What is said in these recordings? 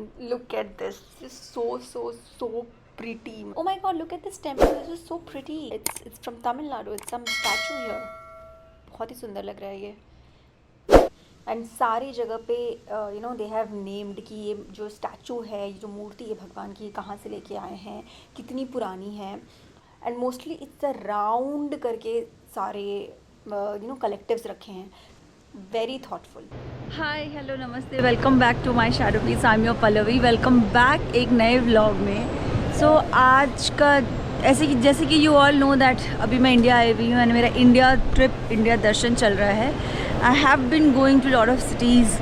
Look at this. This is so pretty. Oh my god, look at this temple. This is so pretty. It's from Tamil Nadu. It's some statue here. बहुत ही सुंदर लग रहा है ये. And सारी जगह पे दे हैव नेम्ड कि ये जो स्टैचू है, ये जो मूर्ति है भगवान की, कहाँ से लेके आए हैं, कितनी पुरानी है. And mostly it's a round करके सारे कलेक्टिव्स रखे हैं. Very thoughtful. हाय हेलो नमस्ते, welcome back to my shadow piece. I am your Pallavi. Welcome back एक नए व्लॉग में. सो आज का जैसे कि यू ऑल नो दैट अभी मैं इंडिया आई हुई हूँ एंड मेरा इंडिया ट्रिप, इंडिया दर्शन चल रहा है. I have been going to lot of cities,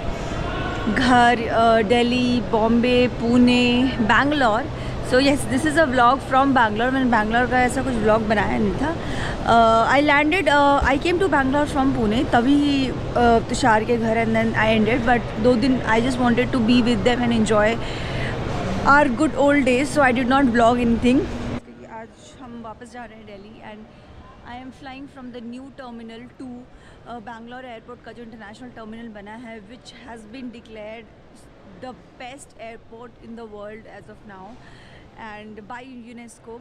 घर, Delhi, Bombay, Pune, Bangalore. So yes, this is a vlog from Bangalore. मैंने बैंगलोर का ऐसा कुछ व्लॉग बनाया नहीं था. I came to Bangalore from Pune, तभी तुषार के घर, and then I ended. But 2 दिन I just wanted to be with them and enjoy our good old days. So I did not vlog anything. आज हम वापस जा रहे हैं Delhi and I am flying from the new terminal to Bangalore airport का जो international terminal बना है, which has been declared the best airport in the world as of now and by UNESCO.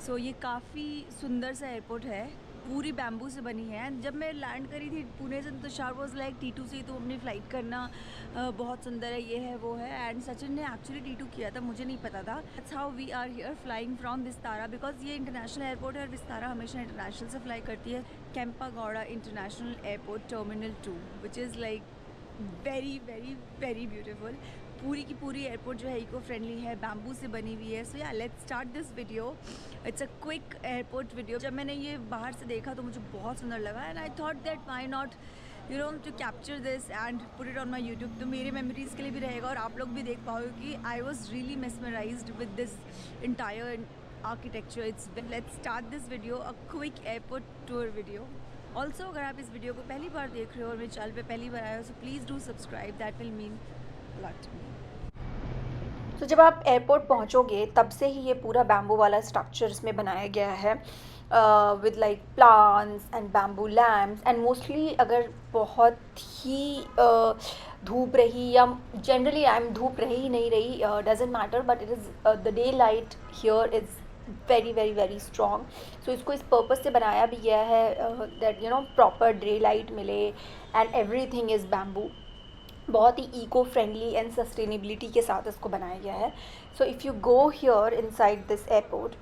सो ये काफ़ी सुंदर सा एयरपोर्ट है, पूरी बैम्बू से बनी है. एंड जब मैं लैंड करी थी पुणे से, तो तुषार वॉज लाइक T2 से तो अपनी फ़्लाइट करना, बहुत सुंदर है, ये है वो है. एंड सचिन ने एक्चुअली T2 किया था, मुझे नहीं पता था. That's how we are here flying from Vistara, because ये इंटरनेशनल एयरपोर्ट है और विस्तारा हमेशा इंटरनेशनल से फ्लाई करती है. Kempegowda international airport terminal 2, which is like very very very beautiful. पूरी की पूरी एयरपोर्ट जो है इको फ्रेंडली है, बैम्बू से बनी हुई है. सो या let's start this video. It's a quick airport video. जब मैंने ये बाहर से देखा तो मुझे बहुत सुंदर लगा and I thought that why not to capture this and put it on my YouTube. तो मेरे मेमोरीज़ के लिए भी रहेगा और आप लोग भी देख पाओगे कि I was really mesmerised with this entire architecture. Let's start this video, a quick airport tour video. Also अगर आप इस वीडियो को पहली बार देख रहे हो और मेरे चैनल पे पहली बार आए हो, so please do subscribe. That will mean lot to me. तो जब आप एयरपोर्ट पहुंचोगे तब से ही ये पूरा बैम्बू वाला स्ट्रक्चर इसमें बनाया गया है, with like plants and bamboo lamps. And mostly अगर बहुत ही धूप रही या जनरली धूप रही नहीं रही, doesn't matter, but it is the daylight here is very very very strong. So इसको इस पर्पज़ से बनाया भी गया है दैट प्रॉपर डे लाइट मिले. And everything is bamboo. बहुत ही इको फ्रेंडली एंड सस्टेनेबिलिटी के साथ इसको बनाया गया है. So if you go here inside this airport,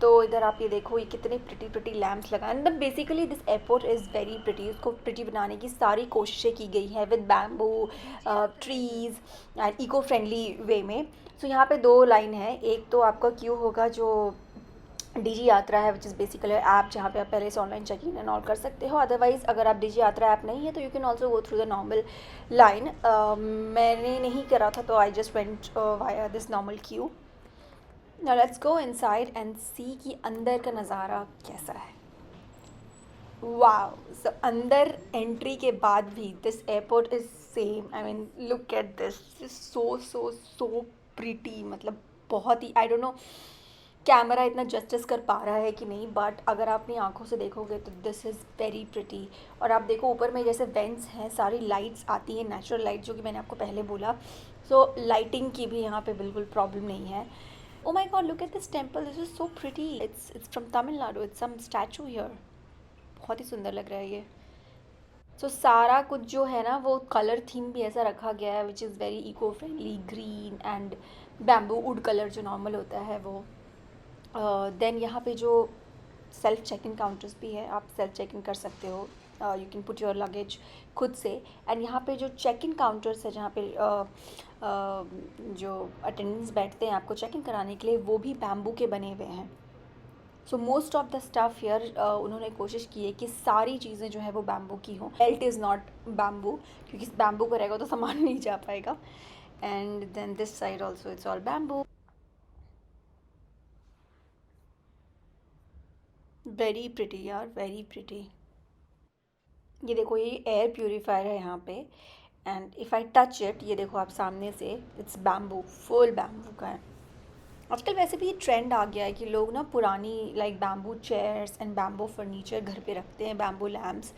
तो इधर आप ये देखो, ये कितने प्रिटी लैम्प्स लगाए. And basically this airport is very pretty. इसको प्रिटी बनाने की सारी कोशिशें की गई हैं with bamboo, trees and eco friendly way में. सो यहाँ पे 2 लाइन है. एक तो आपका क्यू होगा जो डिजी यात्रा है, विच इज़ बेसिकली ऐप जहाँ पे आप पहले से online check in and all कर सकते हो. अदरवाइज़ अगर आप डिजी यात्रा ऐप नहीं है तो you can also go through the normal line. मैंने नहीं करा था, तो I just went via this normal queue. Now let's go inside and see कि अंदर का नज़ारा कैसा है. वाओ. सो अंदर एंट्री के बाद भी this airport is same. I mean look at this. So pretty. मतलब बहुत ही, आई डोंट नो कैमरा इतना जस्टिस कर पा रहा है कि नहीं, बट अगर आप अपनी आंखों से देखोगे तो दिस इज़ वेरी प्रिटी. और आप देखो ऊपर में जैसे वेंट्स हैं, सारी लाइट्स आती हैं, नेचुरल लाइट, जो कि मैंने आपको पहले बोला. सो लाइटिंग की भी यहाँ पे बिल्कुल प्रॉब्लम नहीं है. Oh my god, look at this temple. This is so pretty. It's from Tamil Nadu. It's some statue here. बहुत ही सुंदर लग रहा है ये. सो सारा कुछ जो है ना, वो कलर थीम भी ऐसा रखा गया है, which is very eco friendly. Green and bamboo wood colour जो नॉर्मल होता है वो. देन यहाँ पे जो सेल्फ चेक इन काउंटर्स भी है, आप सेल्फ चेक इन कर सकते हो. You can put your luggage खुद से. एंड यहाँ पे जो चेक इन काउंटर्स है, जहाँ पे जो अटेंडेंट्स बैठते हैं आपको चेक इन कराने के लिए, वो भी बैम्बू के बने हुए हैं. So most of the stuff here उन्होंने कोशिश की है कि सारी चीज़ें जो है वो बैम्बू की हों. बेल्ट इज़ नॉट बैम्बू, क्योंकि बैम्बू का रहेगा तो सामान नहीं जा पाएगा. And then this side also it's all bamboo. Very pretty यार, वेरी प्रिटी. ये देखो, ये एयर प्यूरीफायर है यहाँ पे. And if I touch it, ये देखो आप सामने से, इट्स बैम्बू, फुल बैम्बू का है. आजकल वैसे भी ये ट्रेंड आ गया है कि लोग ना पुरानी like bamboo chairs and bamboo furniture घर पे रखते हैं, बैम्बू लैम्प्स.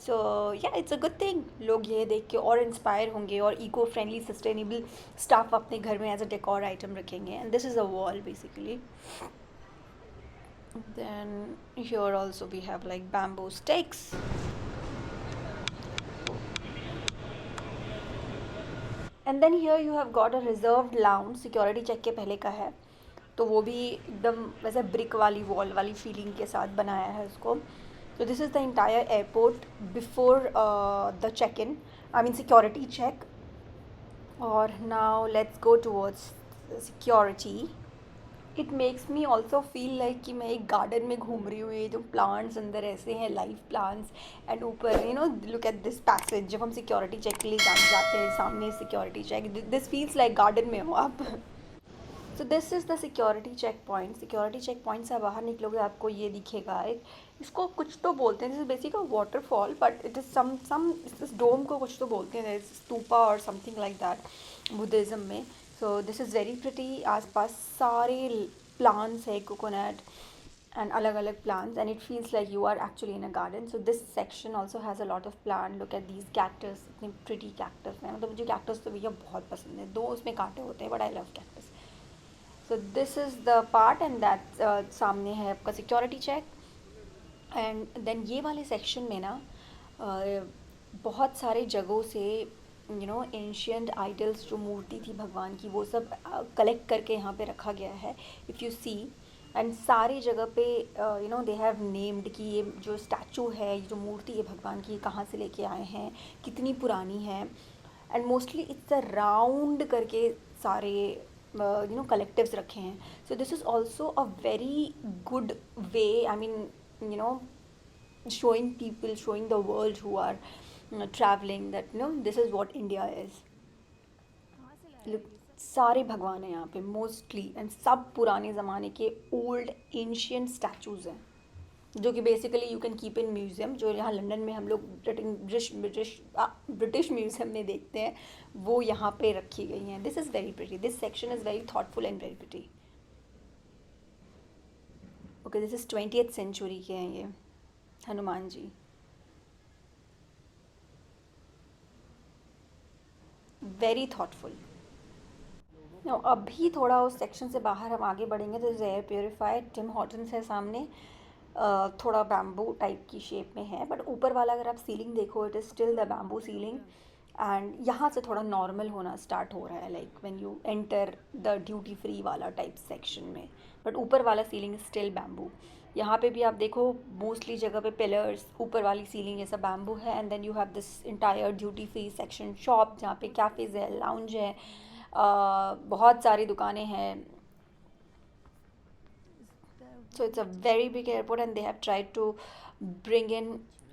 सो या इट्स अ गुड थिंग, लोग ये देख के और इंस्पायर होंगे और इको फ्रेंडली सस्टेनेबल स्टाफ अपने घर में एज अ डेकोर आइटम रखेंगे. And this is a wall basically. Then here also we have like bamboo sticks. And then here you have got a reserved lounge. Security check के पहले का है, तो वो भी एकदम वैसे ब्रिक वाली वॉल वाली फीलिंग के साथ बनाया है उसको. So this is the entire airport before the check-in. I mean security check. और now let's go towards security. It makes me also feel like कि मैं एक गार्डन में घूम रही हूँ. ये जो प्लांट्स अंदर ऐसे हैं, लाइव प्लांट्स. एंड ऊपर लुक एट दिस पैसेज. जब हम सिक्योरिटी चेक के लिए जाते हैं, सामने security check, this feels like garden में हो आप. So this is the security check point. Security check point से बाहर निकलोगे आपको ये दिखेगा एक, इसको कुछ तो बोलते हैं, this is basic waterfall, but it is some इस डोम को कुछ तो बोलते हैं, स्तूपा और समथिंग लाइक दैट बुद्धिज़्म में. So this is very pretty. आसपास सारे plants है, coconut and अलग अलग plants, and it feels like you are actually in a garden. So this section also has a lot of plant. Look at these cactus, इतने pretty cactus हैं. मतलब मुझे cactus तो भैया बहुत पसंद है. दो उसमें कांटे होते हैं, but I love cactus. So this is the part, and that सामने है आपका security check. And then ये वाले section में ना बहुत सारे जगहों से एंशियंट आइडल्स, जो मूर्ति थी भगवान की, वो सब कलेक्ट करके यहाँ पे रखा गया है. इफ़ यू सी, एंड सारी जगह पे दे हैव नेम्ड कि ये जो स्टैचू है, ये जो मूर्ति है भगवान की, कहाँ से लेके आए हैं, कितनी पुरानी है. And mostly it's a round करके सारे कलेक्टिव्स रखे हैं. सो this is also a very good way, I mean showing people, showing the world who are traveling that this is what India is. Look, सारे भगवान हैं यहाँ पे मोस्टली, एंड सब पुराने ज़माने के ओल्ड एंशियंट स्टैचूज़ हैं, जो कि basically you can keep in museum. जो यहाँ लंदन में हम लोग ब्रिटिश म्यूज़ियम में देखते हैं, वो यहाँ पे रखी गई हैं. This is very pretty. This section is very thoughtful and very pretty. Okay, this is 20th century के हैं ये हनुमान जी. Very thoughtful. अभी थोड़ा उस सेक्शन से बाहर हम आगे बढ़ेंगे तो एयर प्योरीफायर टिम हॉर्टन्स है सामने. थोड़ा बैम्बू टाइप की शेप में है, बट ऊपर वाला अगर आप सीलिंग देखो, it is still the bamboo ceiling. And यहाँ से थोड़ा नॉर्मल होना स्टार्ट हो रहा है, like when you enter the duty free वाला टाइप सेक्शन में. बट ऊपर वाला सीलिंग इज स्टिल बैम्बू. यहाँ पे भी आप देखो, मोस्टली जगह पे पिलर्स, ऊपर वाली सीलिंग ये सब बैम्बू है. And then you have this entire duty free section shop, जहाँ पे कैफ़ेज़ है, लाउंज है, बहुत सारी दुकानें हैं. So it's a very big airport, and they have tried to bring in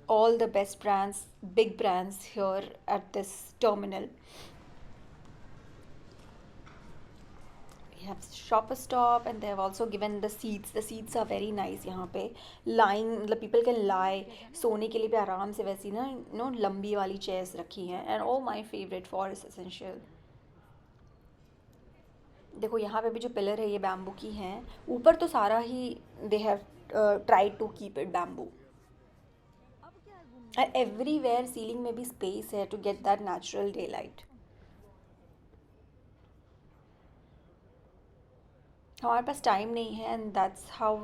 all the best brands, big brands here at this terminal. We have shopper stop, and they have also given the seats. The seats are very nice. यहाँ पे lying, मतलब people can lie, सोने के लिए भी आराम से वैसी ना लंबी वाली chairs रखी हैं. And oh, my favorite forest essential. देखो यहाँ पे भी जो पिलर है ये बैम्बू की हैं. ऊपर तो सारा ही they have tried to keep it bamboo. And everywhere ceiling में भी स्पेस है to get that natural daylight. हमारे पास टाइम नहीं है, and that's how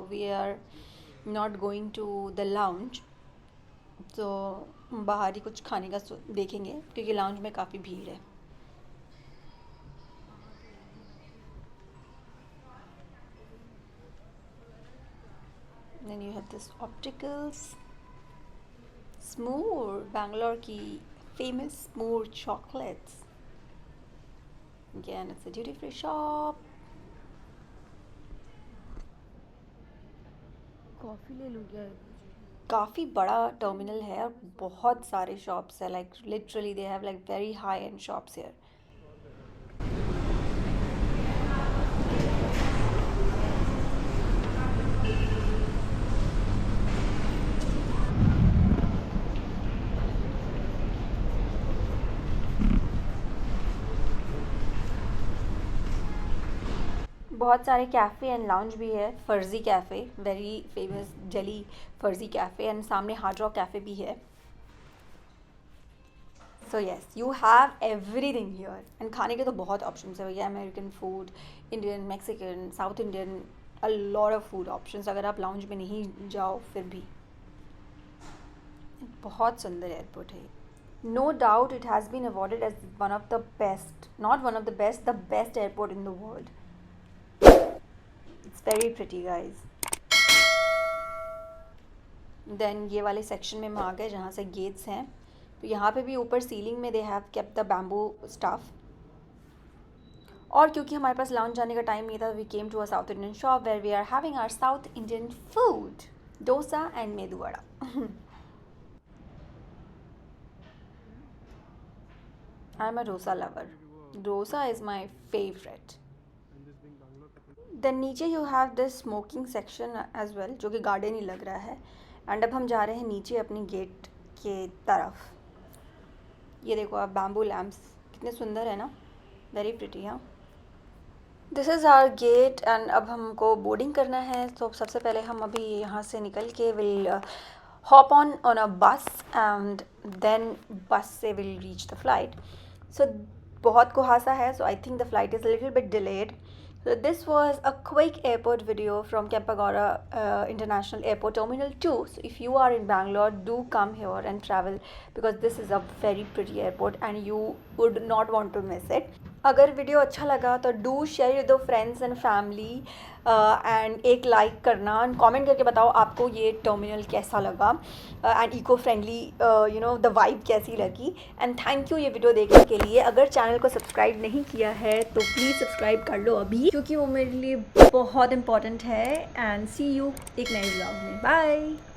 we are not going to the lounge. तो बाहर ही कुछ खाने का देखेंगे, क्योंकि लाउंज में काफ़ी भीड़ है. Then you have this opticals, Smoor, Bangalore की famous Smoor chocolates. Again, it's a duty free shop. Coffee ले लूँ क्या? काफ़ी बड़ा टर्मिनल है और बहुत सारे शॉप्स है, like literally they have like very high end shops here. बहुत सारे कैफ़े एंड लाउंज भी है। फर्जी कैफ़े, वेरी फेमस दिल्ली फर्जी कैफ़े, एंड सामने हार्ड रॉक कैफ़े भी है। So yes, you have everything here. And खाने के तो बहुत ऑप्शंस है भैया, American food, Indian, Mexican, south Indian, a lot of food options. अगर आप लाउंज में नहीं जाओ फिर भी। बहुत सुंदर एयरपोर्ट है। No doubt it has been awarded as one of the best, not one of the best, the best airport in the world. It's very pretty guys. Then ये वाले सेक्शन में हम आ गए जहाँ से गेट्स हैं। तो यहाँ पे भी ऊपर सीलिंग में they have kept the bamboo stuff. और क्योंकि हमारे पास लाउंज जाने का टाइम नहीं था, we came to a South Indian shop where we are having our South Indian food, dosa and medu vada. I'm a dosa lover. Dosa is my favorite. Then नीचे you have this smoking section as well, जो कि garden ही लग रहा है। And अब हम जा रहे हैं नीचे अपनी गेट के तरफ। ये देखो आप, बैम्बू लैम्प्स कितने सुंदर है ना, वेरी प्रिटी। हाँ, this is our gate. And अब हमको बोर्डिंग करना है। तो सबसे पहले हम अभी यहाँ से निकल के will hop on a bus and then bus से will reach the flight. So बहुत कुहासा है, so I think the flight is a little bit delayed. So this was a quick airport video from Kempegowda International Airport Terminal 2. So if you are in Bangalore, do come here and travel because this is a very pretty airport and you would not want to miss it. अगर video अच्छा लगा तो do share with your friends and family, and एक like करना and comment करके बताओ आपको ये टर्मिनल कैसा लगा and eco friendly, you know the vibe कैसी लगी। एंड थैंक यू ये वीडियो देखने के लिए। अगर चैनल को सब्सक्राइब नहीं किया है तो प्लीज़ सब्सक्राइब कर लो अभी, क्योंकि वो मेरे लिए बहुत इंपॉर्टेंट है। एंड सी यू एक नए व्लॉग में। बाय।